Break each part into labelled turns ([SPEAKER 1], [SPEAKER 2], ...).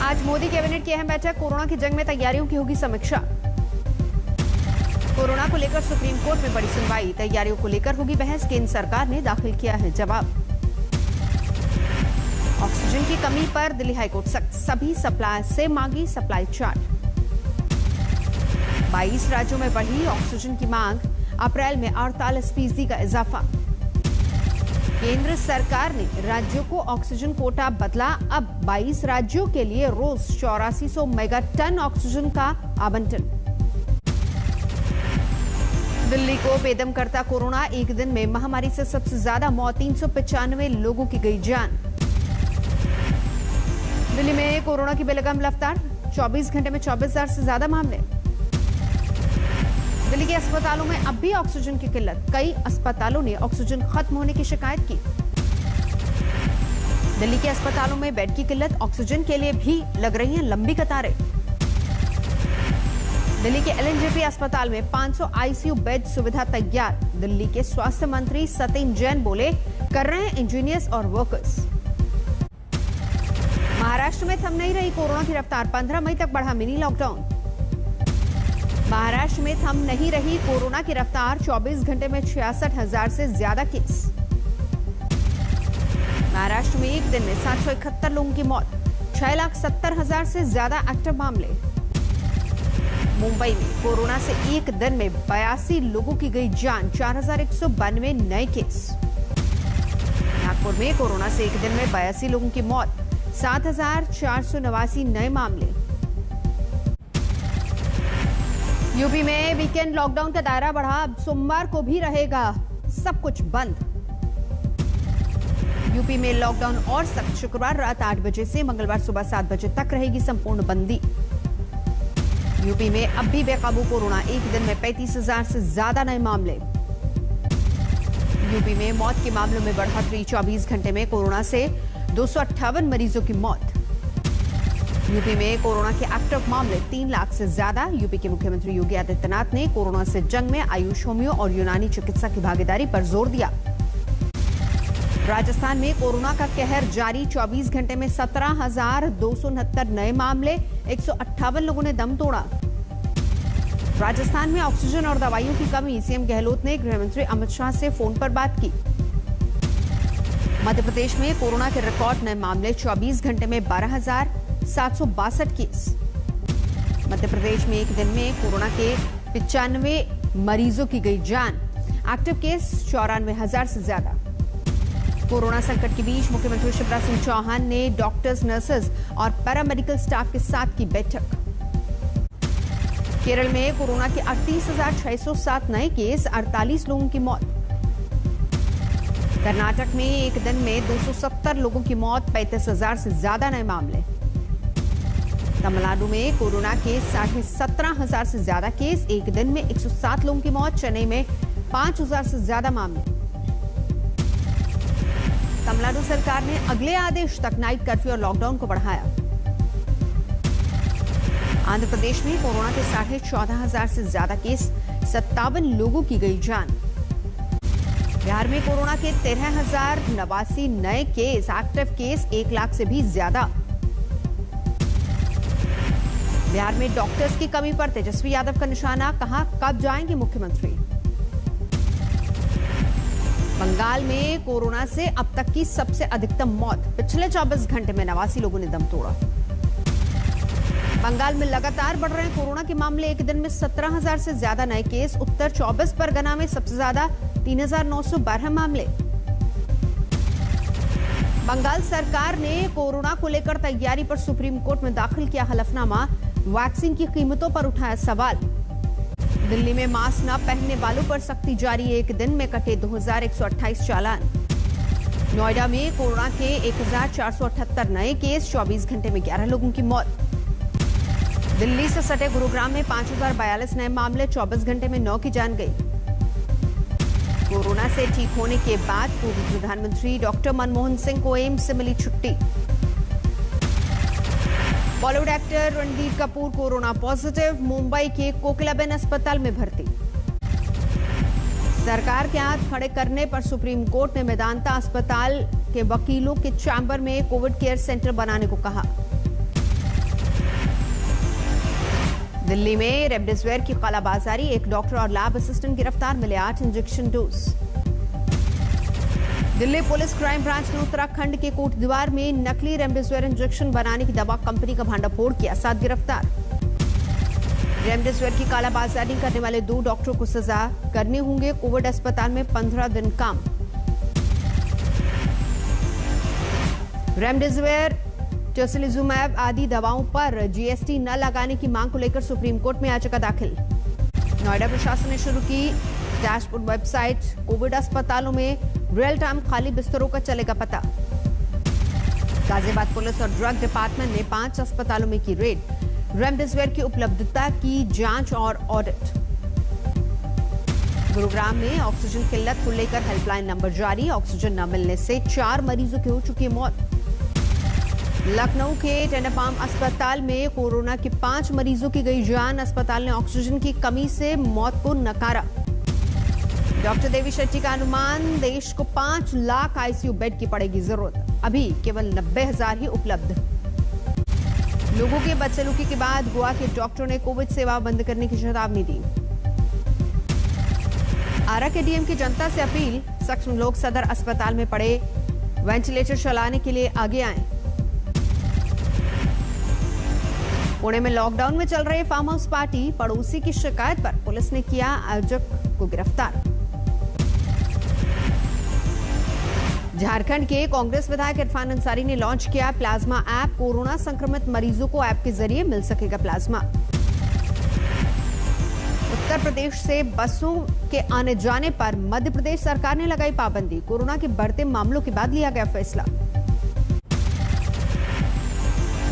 [SPEAKER 1] आज मोदी कैबिनेट की अहम बैठक, कोरोना की जंग में तैयारियों की होगी समीक्षा। कोरोना को लेकर सुप्रीम कोर्ट में बड़ी सुनवाई, तैयारियों को लेकर होगी बहस, केंद्र सरकार ने दाखिल किया है जवाब। ऑक्सीजन की कमी पर दिल्ली हाईकोर्ट सख्त, सभी सप्लायर से मांगी सप्लाई चार्ट। 22 राज्यों में बढ़ी ऑक्सीजन की मांग, अप्रैल में 48% का इजाफा। केंद्र सरकार ने राज्यों को ऑक्सीजन कोटा बदला, अब 22 राज्यों के लिए रोज 8400 मेगा टन ऑक्सीजन का आवंटन। दिल्ली को बेदम करता कोरोना, एक दिन में महामारी से सबसे ज्यादा मौत, 395 लोगों की गई जान। दिल्ली में कोरोना की बेलगाम रफ्तार, 24 घंटे में 24,000 से ज्यादा मामले। दिल्ली के अस्पतालों में अब भी ऑक्सीजन की किल्लत, कई अस्पतालों ने ऑक्सीजन खत्म होने की शिकायत की। दिल्ली के अस्पतालों में बेड की किल्लत, ऑक्सीजन के लिए भी लग रही हैं लंबी कतारें। दिल्ली के एलएनजेपी अस्पताल में 500 आईसीयू बेड सुविधा तैयार। दिल्ली के स्वास्थ्य मंत्री सत्येंद्र जैन बोले, कर रहे हैं इंजीनियर्स और वर्कर्स। महाराष्ट्र में थम नहीं रही कोरोना की रफ्तार, 15 मई तक बढ़ा मिनी लॉकडाउन। महाराष्ट्र में थम नहीं रही कोरोना की रफ्तार, 24 घंटे में 66,000 से ज्यादा केस। महाराष्ट्र में एक दिन में 771 लोगों की मौत, 6,70,000 से ज्यादा एक्टिव मामले। मुंबई में कोरोना से एक दिन में 82 लोगों की गई जान, 4,192 नए केस। नागपुर में कोरोना से एक दिन में 82 लोगों की मौत, 7,489 नए मामले। यूपी में वीकेंड लॉकडाउन का दायरा बढ़ा, अब सोमवार को भी रहेगा सब कुछ बंद। यूपी में लॉकडाउन और सख्त, शुक्रवार रात 8 बजे से मंगलवार सुबह 7 बजे तक रहेगी संपूर्ण बंदी। यूपी में अब भी बेकाबू कोरोना, एक दिन में 35,000 से ज्यादा नए मामले। यूपी में मौत के मामलों में बढ़ोतरी, 24 घंटे में कोरोना से 258 मरीजों की मौत। यूपी में कोरोना के एक्टिव मामले 3 लाख से ज्यादा। यूपी के मुख्यमंत्री योगी आदित्यनाथ ने कोरोना से जंग में आयुष, होम्यो और यूनानी चिकित्सा की भागीदारी पर जोर दिया। राजस्थान में कोरोना का कहर जारी, 24 घंटे में 17,269 नए मामले, 158 लोगों ने दम तोड़ा। राजस्थान में ऑक्सीजन और दवाइयों की कमी, सीएम गहलोत ने गृहमंत्री अमित शाह से फोन पर बात की। मध्य प्रदेश में कोरोना के रिकॉर्ड नए मामले, 24 घंटे में 12,762 केस। मध्य प्रदेश में एक दिन में कोरोना के 95 मरीजों की गई जान, एक्टिव केस 94,000 से ज्यादा। कोरोना संकट के बीच मुख्यमंत्री शिवराज सिंह चौहान ने डॉक्टर्स, नर्सेज और पैरामेडिकल स्टाफ के साथ की बैठक। केरल में कोरोना के 38,607 नए केस, 48 लोगों की मौत। कर्नाटक में एक दिन में 270 लोगों की मौत, 35,000 से ज्यादा नए मामले। तमिलनाडु में कोरोना के 17,500 से ज्यादा केस, एक दिन में 107 लोगों की मौत। चेन्नई में 5,000 से ज्यादा मामले। तमिलनाडु सरकार ने अगले आदेश तक नाइट कर्फ्यू और लॉकडाउन को बढ़ाया। आंध्र प्रदेश में कोरोना के 14,500 से ज्यादा केस, 57 लोगों की गई जान। बिहार में कोरोना के 13,089 नए केस, एक्टिव केस 1 लाख से भी ज्यादा। बिहार में डॉक्टर्स की कमी पर तेजस्वी यादव का निशाना, कहा कब जाएंगे मुख्यमंत्री। बंगाल में कोरोना से अब तक की सबसे अधिकतम मौत, पिछले 24 घंटे में 89 लोगों ने दम तोड़ा। बंगाल में लगातार बढ़ रहे कोरोना के मामले, एक दिन में 17,000 से ज्यादा नए केस। उत्तर 24 परगना में सबसे ज्यादा 3,912 मामले। बंगाल सरकार ने कोरोना को लेकर तैयारी पर सुप्रीम कोर्ट में दाखिल किया हलफनामा, वैक्सीन की कीमतों पर उठाया सवाल। दिल्ली में मास्क न पहनने वालों पर सख्ती जारी, एक दिन में कटे 2,128 चालान। नोएडा में कोरोना के 1,478 नए केस, 24 घंटे में 11 लोगों की मौत। दिल्ली से सटे गुरुग्राम में 5,042 नए मामले, 24 घंटे में 9 की जान गई। कोरोना से ठीक होने के बाद पूर्व प्रधानमंत्री डॉक्टर मनमोहन सिंह को एम्स से मिली छुट्टी। Bollywood actor Ranbir Kapoor corona positive, Mumbai के कोकिलाबेन अस्पताल में भर्ती। सरकार के हाथ खड़े करने पर सुप्रीम कोर्ट ने मेदांता अस्पताल के वकीलों के चैम्बर में कोविड केयर सेंटर बनाने को कहा। दिल्ली में रेमडेसिविर की कालाबाजारी, एक डॉक्टर और लैब असिस्टेंट गिरफ्तार, मिले 8 injection dose. Delhi police crime branch ने उत्तराखंड के कोटद्वार में नकली रेमडेसिविर इंजेक्शन बनाने की दवा कंपनी का भांडाफोड़ किया, 7 गिरफ्तार। रेमडेसिविर की कालाबाजारी करने वाले 2 डॉक्टरों को सजा, करने होंगे कोविड अस्पताल में 15 दिन काम। रेमडेसिविर, टोसिलिजुमैब आदि दवाओं पर जीएसटी न लगाने की मांग को लेकर सुप्रीम कोर्ट में याचिका दाखिल। नोएडा प्रशासन ने शुरू की डैशबोर्ड वेबसाइट, कोविड अस्पतालों में रियल टाइम खाली बिस्तरों का चलेगा पता। गाजियाबाद पुलिस और ड्रग डिपार्टमेंट ने 5 अस्पतालों में की रेड, रेमडेसिविर की उपलब्धता की जांच और ऑडिट। गुरुग्राम में ऑक्सीजन किल्लत को लेकर हेल्पलाइन नंबर जारी, ऑक्सीजन न मिलने से 4 मरीजों की हो चुकी है मौत। लखनऊ के टेंडरपाम अस्पताल में कोरोना के 5 मरीजों की गई जान, अस्पताल ने ऑक्सीजन की कमी से मौत को नकारा। डॉक्टर देवी शेट्टी का अनुमान, देश को 5 लाख आईसीयू बेड की पड़ेगी जरूरत, अभी केवल 90,000 ही उपलब्ध। लोगों के बदसलूकी के बाद गोवा के डॉक्टर ने कोविड सेवा बंद करने की चेतावनी दी। आरा के डीएम की जनता से अपील, सक्षम लोग सदर अस्पताल में पड़े वेंटिलेटर चलाने के लिए आगे आए। पुणे में लॉकडाउन में चल रहे फार्म हाउस पार्टी, पड़ोसी की शिकायत पर पुलिस ने किया आयोजक को गिरफ्तार। झारखंड के कांग्रेस विधायक इरफान अंसारी ने लॉन्च किया प्लाज्मा ऐप, कोरोना संक्रमित मरीजों को ऐप के जरिए मिल सकेगा प्लाज्मा। उत्तर प्रदेश से बसों के आने जाने पर मध्य प्रदेश सरकार ने लगाई पाबंदी, कोरोना के बढ़ते मामलों के बाद लिया गया फैसला।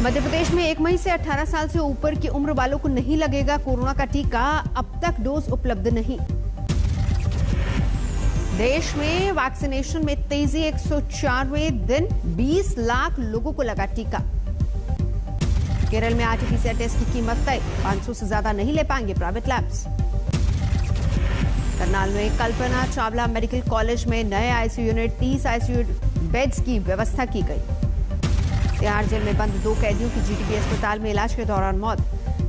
[SPEAKER 1] मध्य प्रदेश में 1 मई से 18 साल से ऊपर की उम्र वालों को नहीं लगेगा कोरोना का टीका, अब तक डोज उपलब्ध नहीं। देश में वैक्सीनेशन में तेजी, 104वें दिन 20 लाख लोगों को लगा टीका। केरल में आरटीपीसीआर टेस्ट की कीमत तय, 500 से ज्यादा नहीं ले पाएंगे प्राइवेट लैब्स। करनाल में कल्पना चावला मेडिकल कॉलेज में नए आईसीयू यूनिट, 30 आईसीयू बेड्स की व्यवस्था की गई। तिहाड़ जेल में बंद 2 कैदियों की जीटीबी अस्पताल में इलाज के दौरान मौत,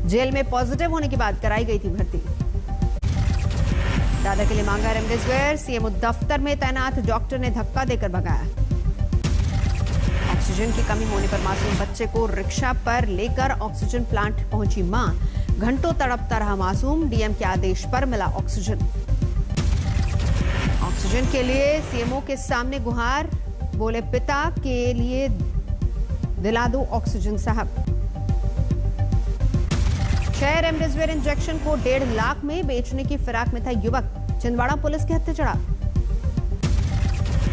[SPEAKER 1] जेल में पॉजिटिव होने के बाद कराई गई थी भर्ती। दादा के लिए मांगा रेमडेसिविर, सीएमओ दफ्तर में तैनात डॉक्टर ने धक्का देकर भगाया। ऑक्सीजन की कमी होने पर मासूम बच्चे को रिक्शा पर लेकर ऑक्सीजन प्लांट पहुंची मां, घंटों तड़पता रहा मासूम, डीएम के आदेश पर मिला ऑक्सीजन। ऑक्सीजन के लिए सीएमओ के सामने गुहार, बोले पिता के लिए दिला दो ऑक्सीजन साहब। 6 रेमडेसिविर इंजेक्शन को 1.5 लाख में बेचने की फिराक में था युवक, छिंदवाड़ा पुलिस के हत्थे चढ़ा।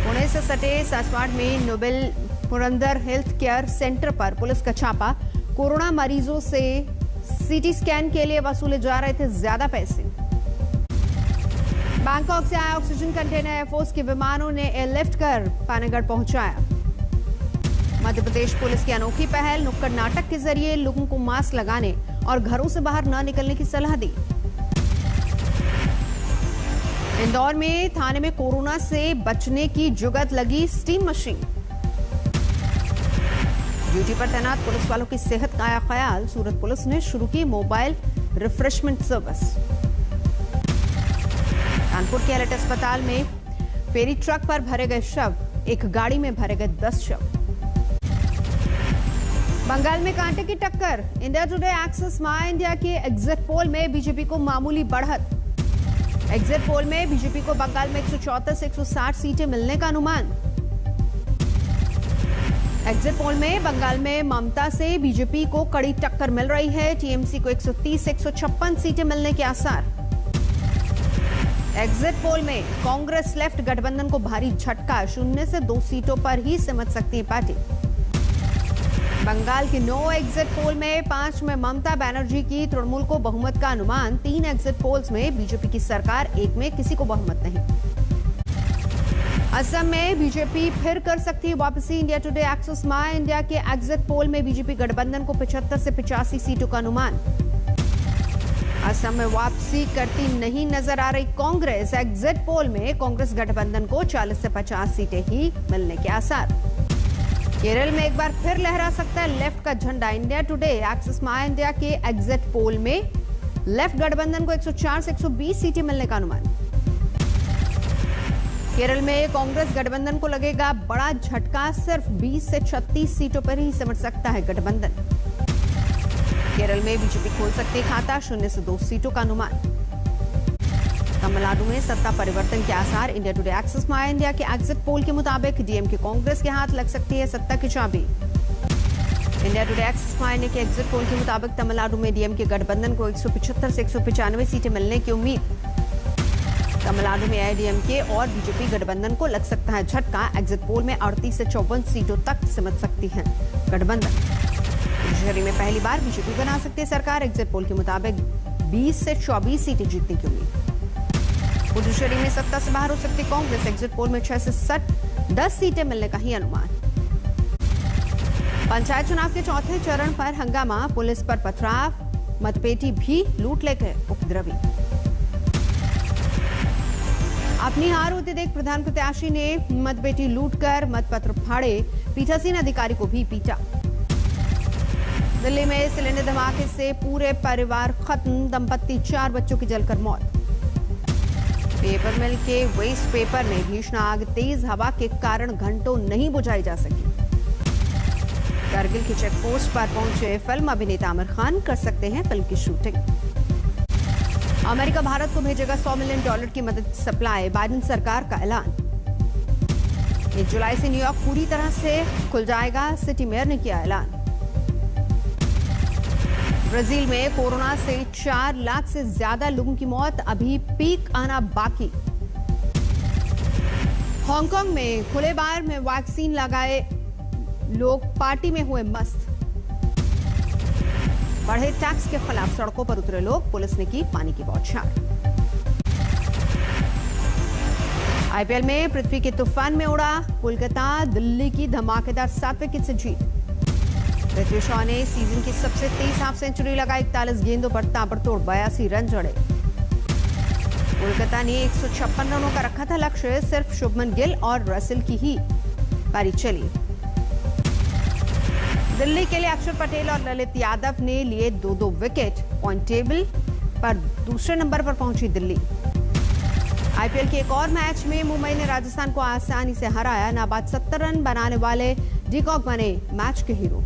[SPEAKER 1] पुणे से सटे सासवाड़ में Nobel Purandar health care centre पर पुलिस का छापा, कोरोना मरीजों से सीटी स्कैन के लिए वसूले जा रहे थे ज्यादा पैसे। बैंकॉक से आया ऑक्सीजन कंटेनर एयरफोर्स के विमानों ने एयरलिफ्ट कर पानीगढ़ पहुंचाया। मध्य प्रदेश पुलिस की अनोखी पहल, नुक्कड़ नाटक के जरिए लोगों को मास्क लगाने और घरों से बाहर न निकलने की सलाह दी। इंदौर में थाने में कोरोना से बचने की जुगत लगी स्टीम मशीन। ड्यूटी पर तैनात पुलिस वालों की सेहत का आया ख्याल, सूरत पुलिस ने शुरू की मोबाइल रिफ्रेशमेंट सर्विस। कानपुर के एलर्ट अस्पताल में फेरी ट्रक पर भरे गए शव, एक गाड़ी में भरे गए 10 शव। बंगाल में कांटे की टक्कर, इंडिया टुडे एक्सेस माई इंडिया के एग्जिट पोल में बीजेपी को मामूली बढ़त। एग्जिट पोल में बीजेपी को बंगाल में 174 से 160 सीटें मिलने का अनुमान। एग्जिट पोल में बंगाल में ममता से बीजेपी को कड़ी टक्कर मिल रही है, टीएमसी को 130 से 156 सीटें मिलने के आसार। एग्जिट पोल में कांग्रेस लेफ्ट गठबंधन को भारी झटका, 0 से 2 सीटों पर ही सिमट सकती है पार्टी। बंगाल के 9 एग्जिट पोल में 5 में ममता बनर्जी की तृणमूल को बहुमत का अनुमान, 3 एग्जिट पोल्स में बीजेपी की सरकार, 1 में किसी को बहुमत नहीं। असम में बीजेपी फिर कर सकती है वापसी, इंडिया टुडे एक्सेस माई इंडिया के एग्जिट पोल में बीजेपी गठबंधन को 75 से 85 सीटों का अनुमान। असम में वापसी करती नहीं नजर आ रही कांग्रेस, एग्जिट पोल में कांग्रेस गठबंधन को 40 से 50 सीटें ही मिलने के आसार। केरल में एक बार फिर लहरा सकता है लेफ्ट का झंडा, इंडिया टुडे एक्सेस माई इंडिया के एग्जिट पोल में लेफ्ट गठबंधन को 104 से 120 सीटें मिलने का अनुमान। केरल में कांग्रेस गठबंधन को लगेगा बड़ा झटका, सिर्फ 20 से 36 सीटों पर ही सिमट सकता है गठबंधन। केरल में बीजेपी खोल सकती है खाता, 0 से 2 सीटों का अनुमान। तमिलनाडु में सत्ता परिवर्तन के आसार, India today axis my India के एग्जिट पोल के मुताबिक डीएमके कांग्रेस के हाथ लग सकती है सत्ता की चाबी। India today axis my India के एग्जिट पोल के मुताबिक तमिलनाडु में डीएमके गठबंधन को 175 से 195 सीटें मिलने की उम्मीद। तमिलनाडु में एआईएडीएमके और बीजेपी गठबंधन को लग सकता है झटका, एग्जिट पोल में 38 से 54 सीटों तक सिमट सकती है गठबंधन। पुडुचेरी में पहली बार बीजेपी बना सकती है सरकार, एग्जिट पोल के मुताबिक 20 से 24 सीटें जीतने की उम्मीद। पुडुचेरी में सत्ता से बाहर हो सकती कांग्रेस, एग्जिट पोल में 6 से 10 सीटें मिलने का ही अनुमान। पंचायत चुनाव के चौथे चरण पर हंगामा, पुलिस पर पथराव, मतपेटी भी लूट ले गए उपद्रवी। अपनी हार होते देख प्रधान प्रत्याशी ने मतपेटी लूटकर मतपत्र फाड़े, पीठासीन अधिकारी को भी पीटा। दिल्ली में सिलेंडर धमाके से पूरे परिवार खत्म, दंपत्ति 4 बच्चों की जलकर मौत। पेपर मिल के वेस्ट पेपर में भीषण आग, तेज हवा के कारण घंटों नहीं बुझाई जा सकी। कारगिल की चेक पोस्ट पर पहुंचे फिल्म अभिनेता आमिर खान, कर सकते हैं फिल्म की शूटिंग। अमेरिका भारत को भेजेगा $100 मिलियन की मदद सप्लाई, बाइडेन सरकार का ऐलान। 1 जुलाई से न्यूयॉर्क पूरी तरह से खुल जाएगा, सिटी मेयर ने किया ऐलान। ब्राजील में कोरोना से 4 लाख से ज्यादा लोगों की मौत, अभी पीक आना बाकी। हांगकांग में खुले बार में वैक्सीन लगाए लोग पार्टी में हुए मस्त। बढ़े टैक्स के खिलाफ सड़कों पर उतरे लोग, पुलिस ने की पानी की बौछार। आईपीएल में पृथ्वी के तूफान में उड़ा कोलकाता, दिल्ली की धमाकेदार 7वें विकेट से जीत। पृथ्वी शॉ ने सीजन की सबसे तेज हाफ सेंचुरी लगाई, 41 गेंदों पर ताबड़तोड़ 82 रन जड़े। कोलकाता ने 156 रनों का रखा था लक्ष्य, सिर्फ शुभमन गिल और रसेल की ही पारी चली। दिल्ली के लिए अक्षर पटेल और ललित यादव ने लिए 2-2 विकेट, पॉइंट टेबल पर दूसरे नंबर पर पहुंची दिल्ली। आईपीएल के एक और मैच में मुंबई ने राजस्थान को आसानी से हराया, नाबाद 70 रन बनाने वाले डी कॉक बने मैच के हीरो।